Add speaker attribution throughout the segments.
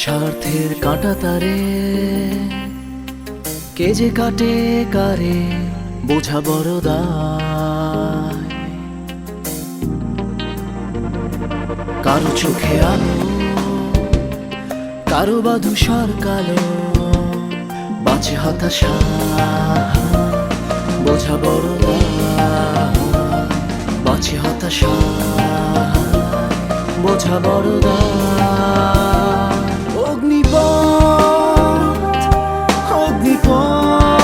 Speaker 1: স্বার্থের কাঁটা তারে কে যে কাটে কারে বোঝা বড় দায়। কারো চোখে আলো, কারো বা ধূসর কালো, বাঁচে হতাশা বোঝা বড় দায়। বাঁচে হতাশা বোঝা বড় দায়। অগ্নিপথ অগ্নিপথ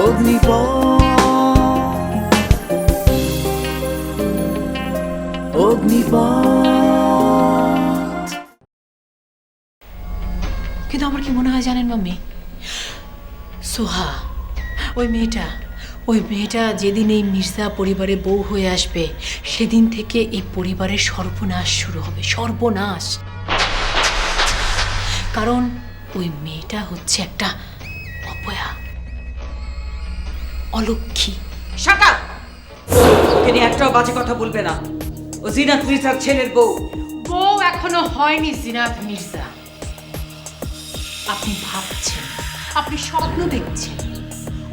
Speaker 1: অগ্নিপথ অগ্নিপথ।
Speaker 2: কিন্তু আমার কি মনে হয় জানেন মাম্মি, সোহা ওই মেয়েটা যেদিন এই মির্জা পরিবারে বউ হয়ে আসবে সেদিন থেকে এই পরিবারের সর্বনাশ শুরু হবে, সর্বনাশ। কারণ ওই মেয়েটা হচ্ছে একটা অপয়া, অলক্ষী।
Speaker 3: Shut up! ওকে নিয়ে একটাও বাজে কথা বলবে না। ও জিনাত মির্জার ছেলের বউ।
Speaker 2: বউ এখনো হয়নি জিনাত মির্জা। আপনি ভাবছেন, আপনি স্বপ্ন দেখছেন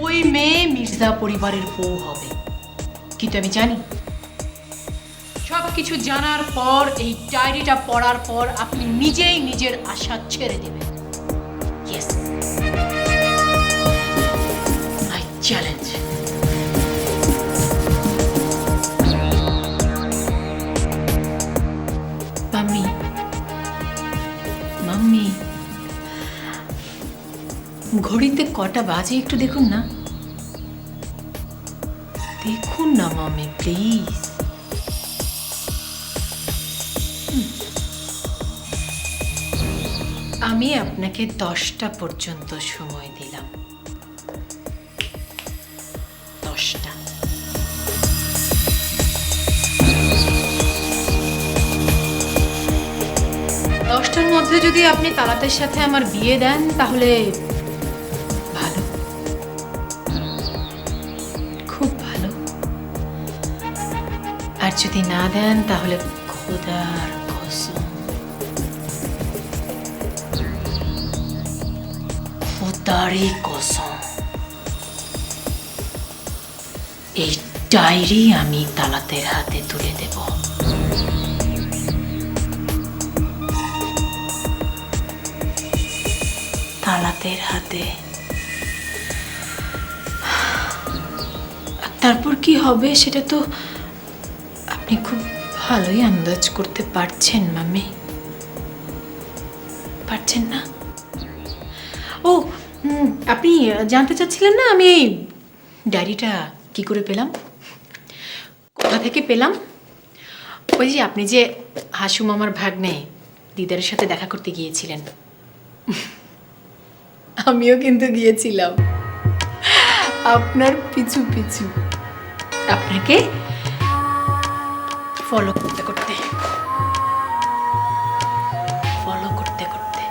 Speaker 2: ওই মেয়ে মির্জা পরিবারের বউ হবে, কিন্তু আমি জানি সব কিছু জানার পর, এই ডায়েরিটা পড়ার পর আপনি নিজেই নিজের আশা ছেড়ে দেবেন। Yes, I challenge. Mummy, mummy, ঘড়িতে কটা বাজে একটু দেখুন না, দেখুন না মাম্মি প্লিজ। আমি আপনাকে 10টা পর্যন্ত সময় দিলাম। 10টা। 10টার মধ্যে যদি আপনি তালাতের সাথে আমার বিয়ে দেন তাহলে ভালো, খুব ভালো। আর যদি না দেন তাহলে খোদার কসম, খোদারই কসম, এই ডায়েরি আমি তালাতের হাতে তুলে দেব। তালাতের হাতে। তারপর কি হবে সেটা তো আপনি খুব ভালোই আন্দাজ করতে পারছেন মাম্মি, পারছেন না? ও আপনি জানতে চাচ্ছিলেন না আমি এই ডায়েরিটা কি করে পেলাম, কোথা থেকে পেলাম? ওই যে আপনি যে হাসু মামার ভাগ্নে দিদারের সাথে দেখা করতে গিয়েছিলেন, আমিও কিন্তু গিয়েছিলাম আপনার পিছু পিছু, আপনাকে ফলো করতে করতে, ফলো করতে করতে।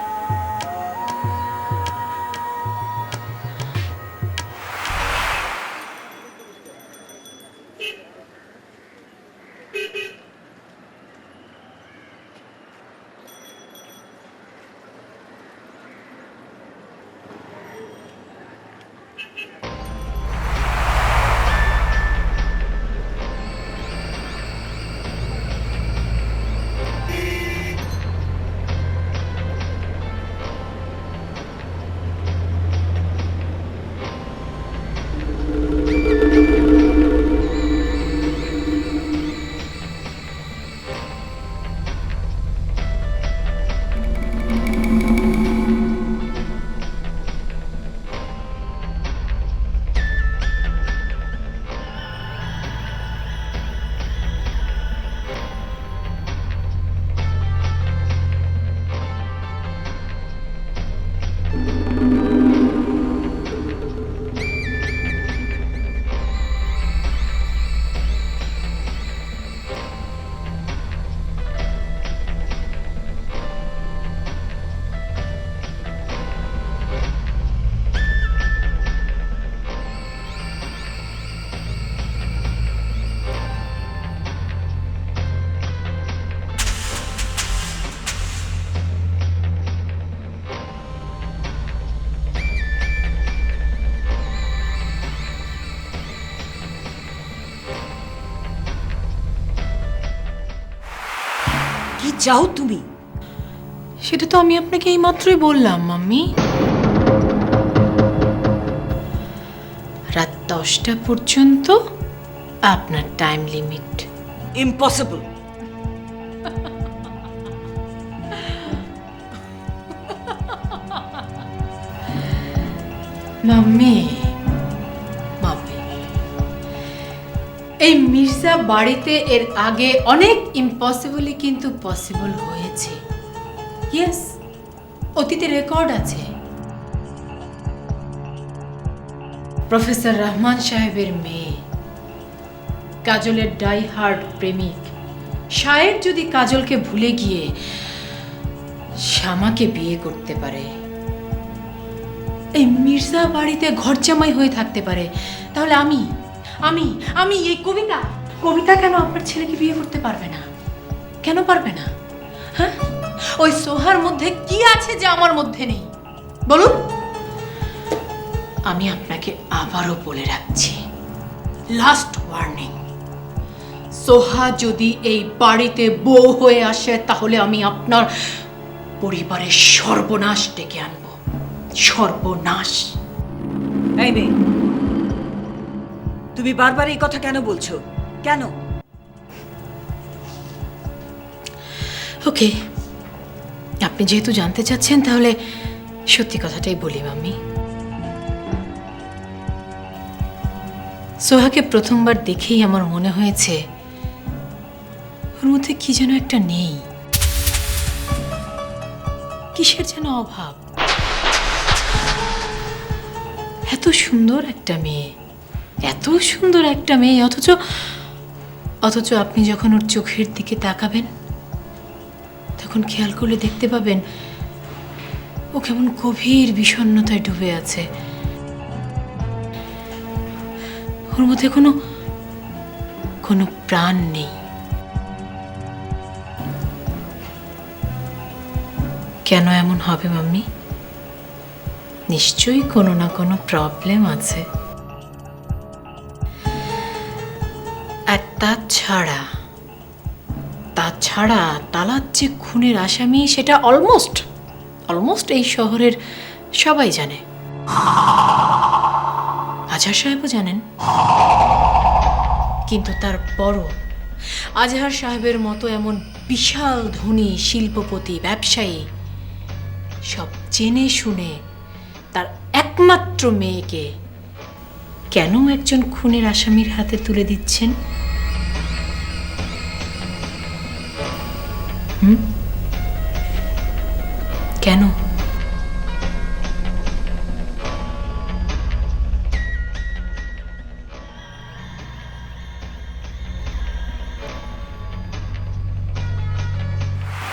Speaker 3: চাও তুমি?
Speaker 2: সেটা তো আমি আপনাকে এইমাত্রই বললাম মাম্মি। রাত 10টা পর্যন্ত আপনার time limit.
Speaker 3: Impossible.
Speaker 2: Mummy, mummy, এই মির্জা বাড়িতে এর আগে অনেক ইম্পসিবলই কিন্তু পসিবল হয়েছে। ইয়েস, অতীতে রেকর্ড আছে। প্রফেসর রহমান সাহেবের মেয়ে, কাজলের ডাই হার্ড প্রেমিক শায়ের যদি কাজলকে ভুলে গিয়ে শ্যামাকে বিয়ে করতে পারে, এই মির্জা বাড়িতে ঘর জামাই হয়ে থাকতে পারে, তাহলে আমি আমি আমি এই কবিতা কেন আপনার ছেলেকে বিয়ে করতে পারবে না? কেন পারবে না? হ্যাঁ, ওই সোহার মধ্যে কি আছে যে আমার মধ্যে নেই বলুন? আমি আপনাকে আবারও বলে রাখছি, লাস্ট ওয়ার্নিং, সোহা যদি এই বাড়িতে বউ হয়ে আসে তাহলে আমি আপনার পরিবারের সর্বনাশ ডেকে আনবো। সর্বনাশ।
Speaker 3: এই মেয়ে, তুমি বারবার এই কথা কেন বলছো? কেন?
Speaker 2: ওকে, আপনি যেহেতু জানতে চাচ্ছেন তাহলে সত্যি কথাটাই বলি মাম্মি। সোহাকে প্রথমবার দেখেই আমার মনে হয়েছে ওর মধ্যে কি যেন একটা নেই, কিসের যেন অভাব। এত সুন্দর একটা মেয়ে, এত সুন্দর একটা মেয়ে, অথচ আপনি যখন ওর চোখের দিকে তাকাবেন তখন খেয়াল করলে দেখতে পাবেন ও কেমন গভীর বিষণ্ণতায় ডুবে আছে। ওর মধ্যে কোনো প্রাণ নেই। কেন এমন হবে মাম্মি? নিশ্চয়ই কোনো না কোনো প্রবলেম আছে। আর তাছাড়া তালাত যে খুনের আসামি সেটা অলমোস্ট এই শহরের সবাই জানে। আজহার সাহেবও জানেন, কিন্তু তারপরও আজহার সাহেবের মতো এমন বিশাল ধনী শিল্পপতি ব্যবসায়ী সব জেনে শুনে তার একমাত্র মেয়েকে কেন একজন খুনের আসামির হাতে তুলে দিচ্ছেন? কেন?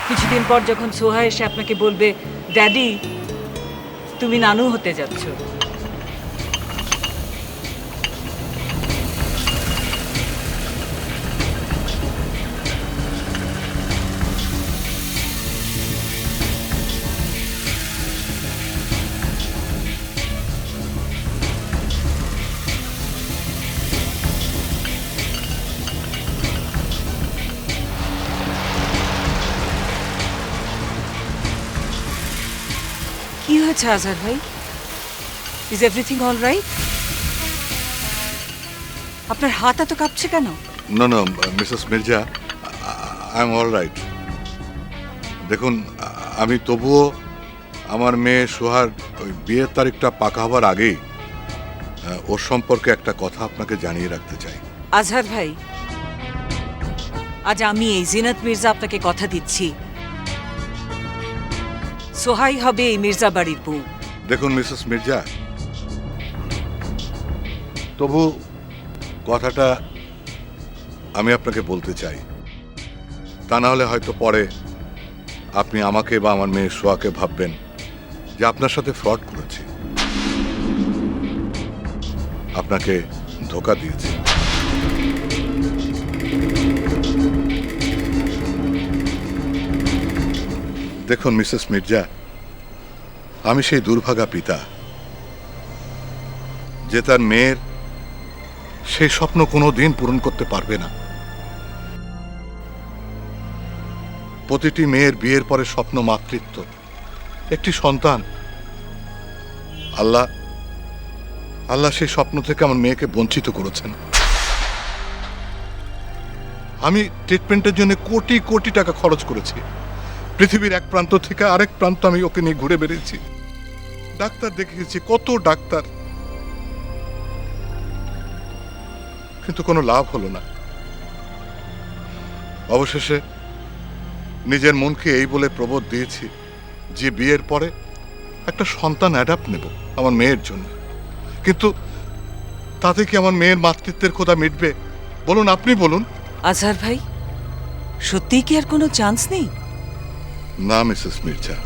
Speaker 3: কিছুদিন পর যখন সোহা এসে আপনাকে বলবে, ড্যাডি তুমি নানু হতে যাচ্ছ, কি হয়েছে আজহার ভাই? Is everything all right? আপনার হাত এত কাঁপছে কেন?
Speaker 4: No, Mrs Mirza, I am all right. দেখুন, আমি তবুও আমার মেয়ে সোহার ওই বিয়ের তারিখটা পাকা হবার আগেই ওর সম্পর্কে একটা কথা আপনাকে জানিয়ে রাখতে চাই।
Speaker 3: আজহার ভাই, আজ আমি এই জিনাত মির্জা আপনাকে কথা দিচ্ছি, সোহাই হবে এই মির্জা বাড়ির বউ।
Speaker 4: দেখুন মিসেস মির্জা, তবু কথাটা আমি আপনাকে বলতে চাই, তা না হলে হয়তো পরে আপনি আমাকে বা আমার মেয়ে সোহাকে ভাববেন যে আপনার সাথে ফ্রড করেছি, আপনাকে ধোঁকা দিয়েছি। দেখুন মিসেস মির্জা, আমি সেই দুর্ভাগা পিতা যে তার মেয়ের সেই স্বপ্ন কোনো দিন পূরণ করতে পারবে না। প্রতিটি মেয়ের বিয়ের পরে স্বপ্ন মাতৃত্ব, একটি সন্তান। আল্লাহ আল্লাহ সেই স্বপ্ন থেকে আমার মেয়েকে বঞ্চিত করেছেন। আমি ট্রিটমেন্টের জন্য কোটি কোটি টাকা খরচ করেছি। পৃথিবীর এক প্রান্ত থেকে আরেক প্রান্ত আমি ওকে নিয়ে ঘুরে বেরিয়েছি, ডাক্তার দেখিয়েছি, কত ডাক্তার, কিন্তু কোনো লাভ হলো না। অবশেষে নিজের মনকে এই বলে প্রবোধ দিয়েছি যে বিয়ের পরে একটা সন্তান অ্যাডাপ্ট নেব আমার মেয়ের জন্য। কিন্তু তাতে কি আমার মেয়ের মাতৃত্বের খোদা মিটবে? বলুন, আপনি বলুন।
Speaker 3: আজহার ভাই, সত্যিই কি আর কোনো চান্স নেই?
Speaker 4: না মিসেস মির্জা,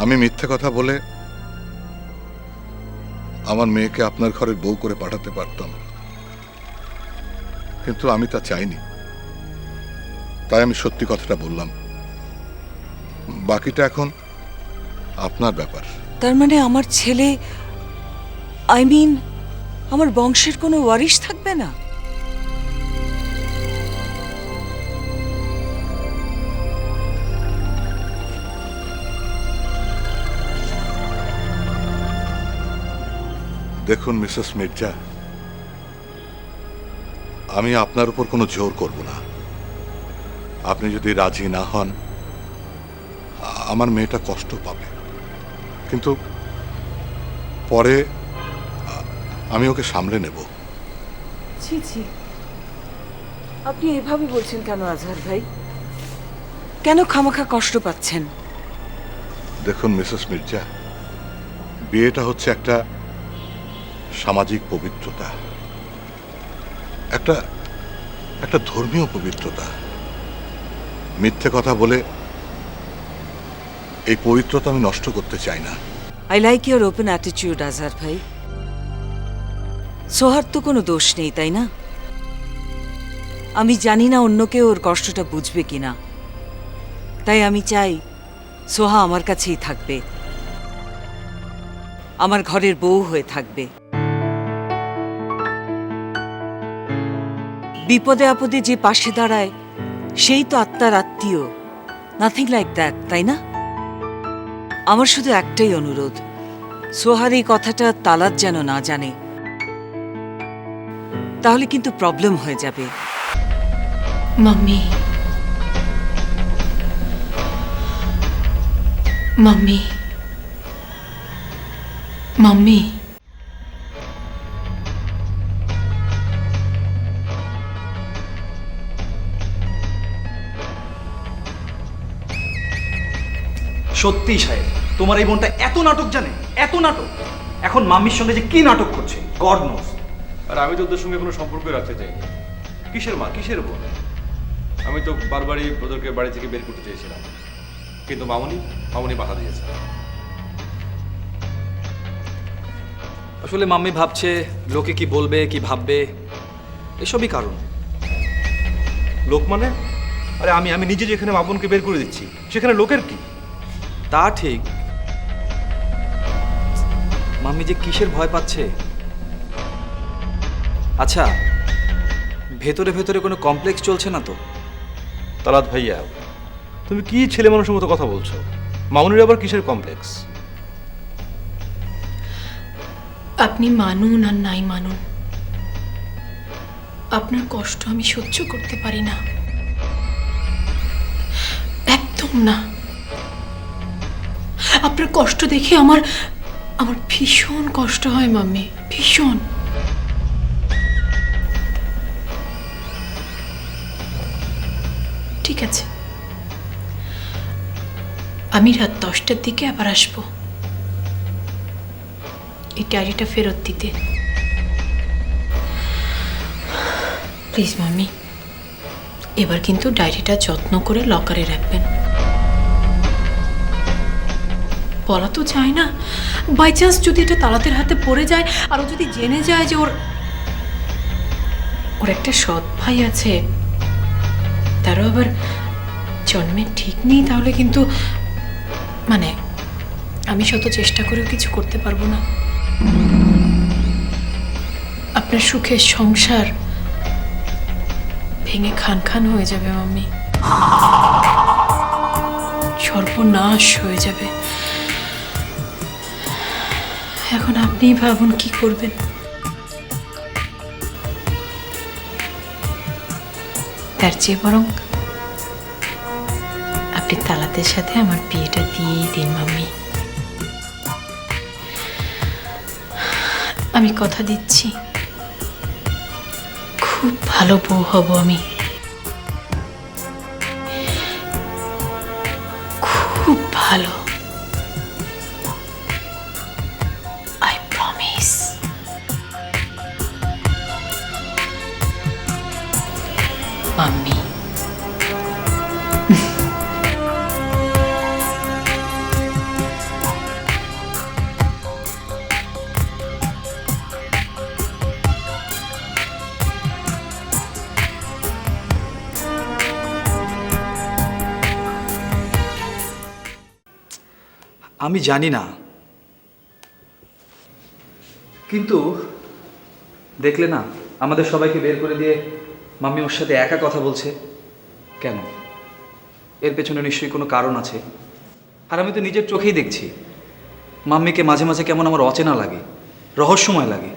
Speaker 4: আমি মিথ্যে কথা বলে আমার মেয়েকে আপনার ঘরের বউ করে পাঠাতে পারতাম, কিন্তু আমি তা চাইনি। তাই আমি সত্যি কথাটা বললাম। বাকিটা এখন আপনার ব্যাপার।
Speaker 3: তার মানে আমার ছেলে, আমার বংশের কোনো ওয়ারিশ থাকবে না?
Speaker 4: দেখুন মিসেস মির্জা, আমি আপনার উপর কোনো জোর করব না। আপনি যদি রাজি না হন, আমার মেয়েটা কষ্ট পাবে, কিন্তু পরে আমি ওকে সামলে নেব।
Speaker 3: ছি ছি, আপনি এভাবে বলছেন কেন আজহার ভাই? কেন খামাখা কষ্ট পাচ্ছেন?
Speaker 4: দেখুন মিসেস মির্জা, বিয়েটা হচ্ছে একটা সামাজিক পবিত্রতা, একটা একটা ধর্মীয় পবিত্রতা। মিথ্যে কথা বলে এই পবিত্রতা আমি নষ্ট করতে চাই না।
Speaker 3: I like your open attitude Azhar ভাই। সোহার তো কোনো দোষ নেই, তাই না? আমি জানি না অন্য কেউ ওর কষ্টটা বুঝবে কিনা, তাই আমি চাই সোহা আমার কাছেই থাকবে, আমার ঘরের বউ হয়ে থাকবে। বিপদে আপদে যে পাশে দাঁড়ায় সেই তো আত্মার আত্মীয়। নাথিং লাইক দ্যাট, তাই না? আমার শুধু একটাই অনুরোধ, সোহার এই কথাটা তালাত যেন না জানে, তাহলে কিন্তু প্রবলেম হয়ে যাবে।
Speaker 2: মাম্মি, মাম্মি, মাম্মি,
Speaker 5: সত্যি সাহেব, তোমার এই বোনটা এত নাটক জানে, এত নাটক। এখন মাম্মির সঙ্গে যে কি নাটক করছে গড নোস।
Speaker 6: আর আমি তো ওদের সঙ্গে কোনো সম্পর্ক রাখতে চাইনি। কিসের মা, কিসের বোন? আমি তো বারবারই ওদেরকে বাড়ি থেকে বের করতে চেয়েছিলাম, কিন্তু মামুনি বাধা দিয়েছে।
Speaker 5: আসলে মাম্মি ভাবছে লোকে কি বলবে, কি ভাববে, এসবই কারণ।
Speaker 6: লোক মানে? আরে আমি নিজে যেখানে মামুনকে বের করে দিচ্ছি, সেখানে লোকের কি?
Speaker 5: তা ঠিক, মাম্মি যে কিসের ভয় পাচ্ছে। আচ্ছা, ভেতরে ভেতরে কোনো কমপ্লেক্স চলছে না তো?
Speaker 6: তালাত ভাইয়া, তুমি কি ছেলে মানুষের মতো কথা বলছো? মামুনির আবার কিসের কমপ্লেক্স?
Speaker 2: আপনি মানুন আর নাই মানুন, আপনার কষ্ট আমি সহ্য করতে পারি না, একদম না। আপনার কষ্ট দেখে আমার ভীষণ কষ্ট হয় মাম্মি, ভীষণ। ঠিক আছে, আমি রাত 10টার দিকে আবার আসবো এই ডায়েরিটা ফেরত দিতে। প্লিজ মাম্মি, এবার কিন্তু ডায়েরিটা যত্ন করে লকারে রাখবেন। বলা তো চায় না, বাই চান্স যদি এটা তালাতের হাতে পড়ে যায়, আর ও যদি জেনে যায় যে ওর একটা সৎ ভাই আছে, তারও আবার জন্মের ঠিক নেই, তাহলে কিন্তু মানে আমি শত চেষ্টা করেও কিছু করতে পারবো না। আপনার সুখের সংসার ভেঙে খান খান হয়ে যাবে মাম্মি, সর্বনাশ হয়ে যাবে। এখন আপনিই ভাবুন কি করবেন। তার চেয়ে বরং আপনি তালাতের সাথে আমার বিয়েটা দিয়েই দিন মাম্মি। আমি কথা দিচ্ছি, খুব ভালো বউ হব আমি, খুব ভালো। I promise. মাম্মি,
Speaker 5: আমি জানি না, কিন্তু দেখলে না আমাদের সবাইকে বের করে দিয়ে মাম্মি ওর সাথে একা কথা বলছে কেন? এর পেছনে নিশ্চয়ই কোনো কারণ আছে। আর আমি তো নিজের চোখেই দেখছি মাম্মিকে মাঝে মাঝে কেমন আমার অচেনা লাগে, রহস্যময় লাগে।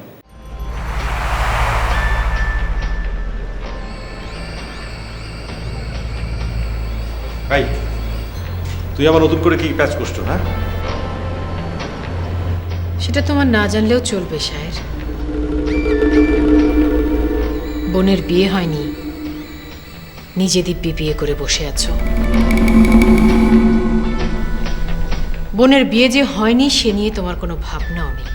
Speaker 6: ভাই, তুই আবার নতুন করে কি প্যাচ করছো? হ্যাঁ,
Speaker 2: সেটা তোমার না জানলেও চলবে সাহের। বোনের বিয়ে হয়নি, নিজে দিব্যি বিয়ে করে বসে আছো। বোনের বিয়ে যে হয়নি সে নিয়ে তোমার কোনো ভাবনাও নেই।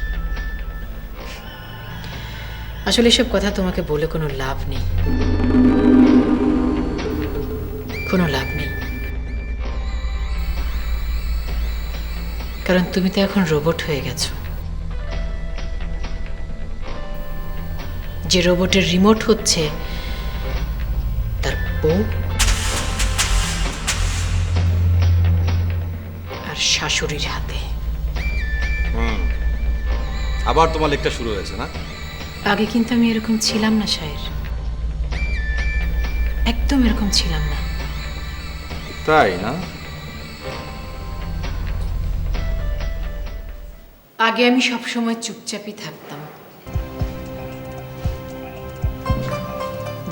Speaker 2: আসলে এসব কথা তোমাকে বলে কোনো লাভ নেই, কোনো লাভ নেই। কারণ তুমি তো এখন রোবট হয়ে গেছো। যে রোবটের রিমোট হচ্ছে তার বউ আর শাশুড়ির হাতে।
Speaker 6: আবার তোমার লেকটা শুরু হয়েছে না?
Speaker 2: আগে কিন্তু আমি এরকম ছিলাম না সাহের, একদম এরকম ছিলাম না।
Speaker 6: তাই না?
Speaker 2: আগে আমি সবসময় চুপচাপই থাকতাম,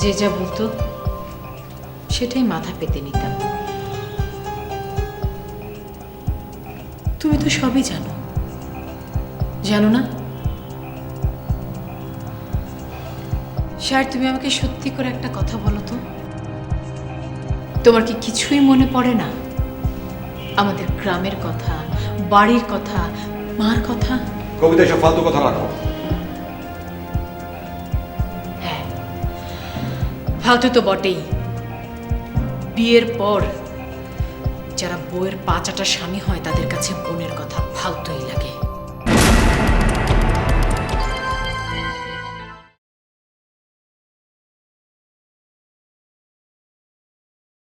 Speaker 2: যে যা বলতো সেটাই মাথা পেতে নিতাম। তুমি তো সবই জানো, জানো না? স্যার, তুমি আমাকে সত্যি করে একটা কথা বলো তো, তোমার কি কিছুই মনে পড়ে না? আমাদের গ্রামের কথা, বাড়ির কথা, মার কথা।
Speaker 6: কবিতা এসব ফালতু কথা রাখো।
Speaker 2: হ্যাঁ, ফালতু তো বটেই। বিয়ের পর যারা বউয়ের পা চাটা স্বামী হয় তাদের কাছে বোনের কথা ফালতুই লাগে।